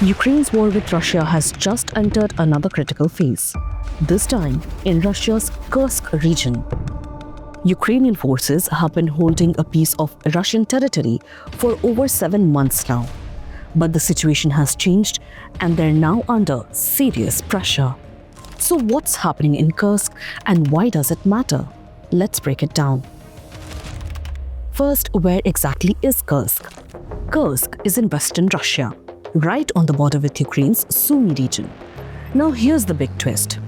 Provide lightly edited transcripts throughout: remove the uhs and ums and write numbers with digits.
Ukraine's war with Russia has just entered another critical phase, this time in Russia's Kursk region. Ukrainian forces have been holding a piece of Russian territory for over 7 months now. But the situation has changed and they're now under serious pressure. So what's happening in Kursk and why does it matter? Let's break it down. First, where exactly is Kursk? Kursk is in western Russia, right on the border with Ukraine's Sumy region. Now here's the big twist.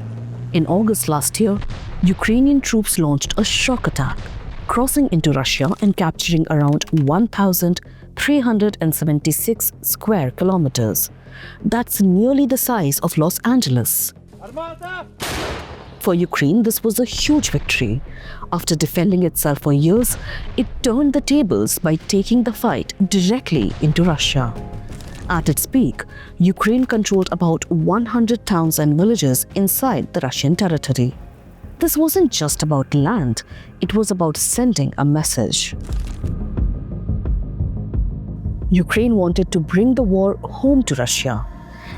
In August last year, Ukrainian troops launched a shock attack, crossing into Russia and capturing around 1,376 square kilometers. That's nearly the size of Los Angeles. For Ukraine, this was a huge victory. After defending itself for years, it turned the tables by taking the fight directly into Russia. At its peak, Ukraine controlled about 100 towns and villages inside the Russian territory. This wasn't just about land, it was about sending a message. Ukraine wanted to bring the war home to Russia.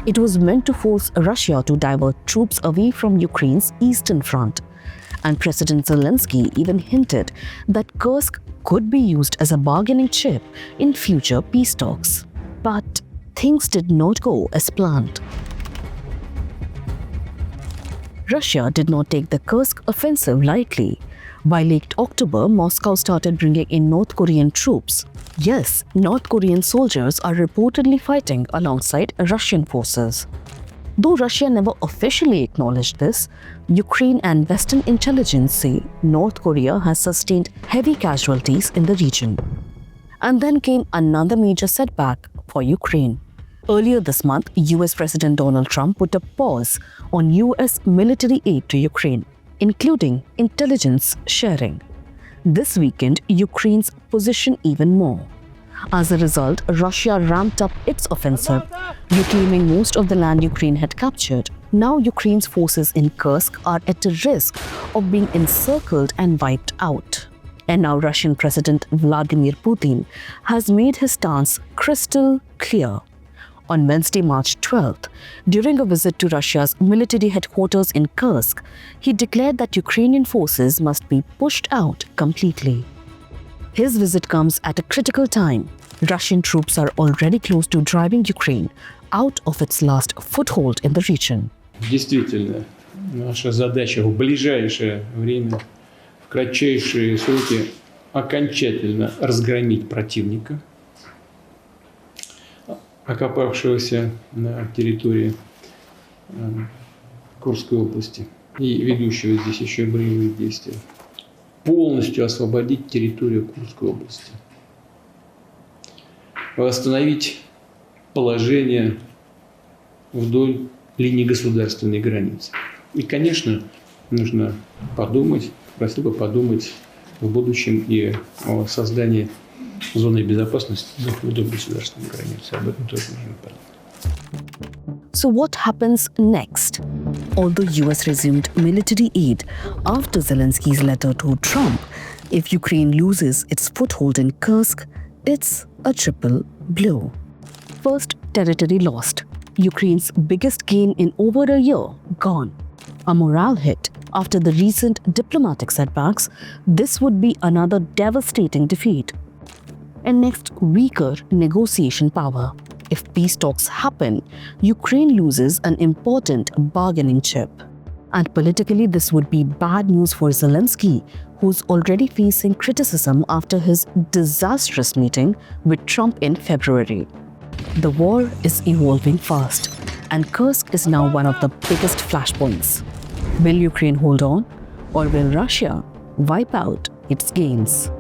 It was meant to force Russia to divert troops away from Ukraine's eastern front. And President Zelensky even hinted that Kursk could be used as a bargaining chip in future peace talks. But things did not go as planned. Russia did not take the Kursk offensive lightly. By late October, Moscow started bringing in North Korean troops. Yes, North Korean soldiers are reportedly fighting alongside Russian forces. Though Russia never officially acknowledged this, Ukraine and Western intelligence say North Korea has sustained heavy casualties in the region. And then came another major setback for Ukraine. Earlier this month, US President Donald Trump put a pause on US military aid to Ukraine, including intelligence sharing. This weakened Ukraine's position even more. As a result, Russia ramped up its offensive, reclaiming most of the land Ukraine had captured. Now Ukraine's forces in Kursk are at a risk of being encircled and wiped out. And now Russian President Vladimir Putin has made his stance crystal clear. On Wednesday, March 12th, during a visit to Russia's military headquarters in Kursk, he declared that Ukrainian forces must be pushed out completely. His visit comes at a critical time. Russian troops are already close to driving Ukraine out of its last foothold in the region. Действительно, наша задача в ближайшее время, в кратчайшие сроки, окончательно разгромить противника, окопавшегося на территории Курской области и ведущего здесь еще боевые действия, полностью освободить территорию Курской области, восстановить положение вдоль линии государственной границы. И, конечно, нужно подумать, просил бы подумать в будущем и о создании зоны безопасности вдоль государственной границы. Об этом тоже нужно подумать. So what happens next? Although US resumed military aid after Zelensky's letter to Trump, if Ukraine loses its foothold in Kursk, it's a triple blow. First, territory lost. Ukraine's biggest gain in over a year gone. A morale hit. After the recent diplomatic setbacks, this would be another devastating defeat. And next, weaker negotiation power. If peace talks happen, Ukraine loses an important bargaining chip. And politically, this would be bad news for Zelensky, who's already facing criticism after his disastrous meeting with Trump in February. The war is evolving fast, and Kursk is now one of the biggest flashpoints. Will Ukraine hold on, or will Russia wipe out its gains?